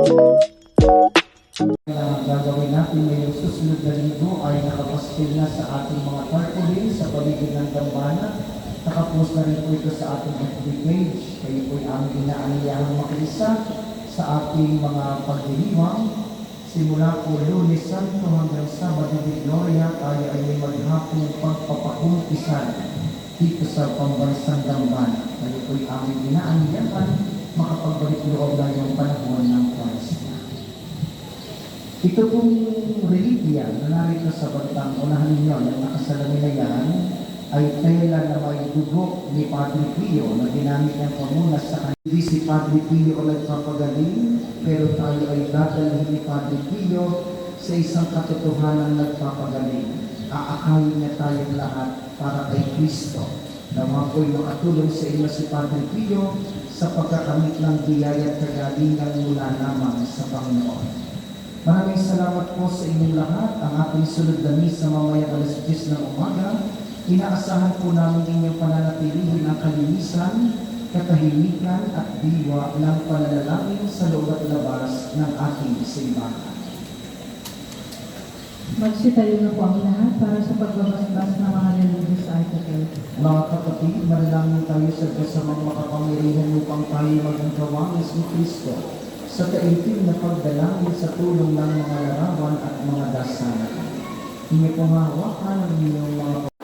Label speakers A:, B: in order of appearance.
A: Na gagawin natin ngayong susunod na linggo ay nakapastil na sa ating mga tarpaulin sa paligid ng dambana. Nakapost na rin po ito sa ating FB page. Kayo po'y aming inaaniyahang makiisa sa ating mga pagdiriwang. Simula po Lunes Santo hanggang Sabado de Gloria, tayo ay may maghapong pagpapakumpisan dito sa pambansang dambana. Kayo po'y aming inaaniyahang makapagbalik loob na yung panahon ng Parisna. Ito pong religya na narito sa bantang unahan ninyo na nakasalamin na yan ay tela na may dugo ni Padre Pio na ginamit niyang pamunas sa kanila. Hindi si Padre Pio ay nagpapagaling, pero tayo ay dadalhin ni Padre Pio sa isang katotohanan nagpapagaling. Aakayin niya tayong lahat para kay Kristo. Nawa po'y makatulong sa inyo si Padre Pio sa pagkakamit ng biyaya at kagalingan mula lamang sa Panginoon. Maraming salamat po sa inyong lahat. Ang ating sunod na misa mamayang alas 10 ng umaga. Inaasahan po namin inyong pananatilihin ang kalinisan, katahimikan at diwa ng pananalangin sa loob at labas ng ating simbahan.
B: Magsitayo na po ang lahat para sa pagbabasbas ng mga religious articles.
A: Mga kapatid, manalangin tayo sa Diyos sa mga makapangyarihan upang tayo maging kawangis ni Kristo sa kaintim na pagdalangin sa tulong ng mga larawan at mga dasal. Inyo pong hawakan ang inyong mga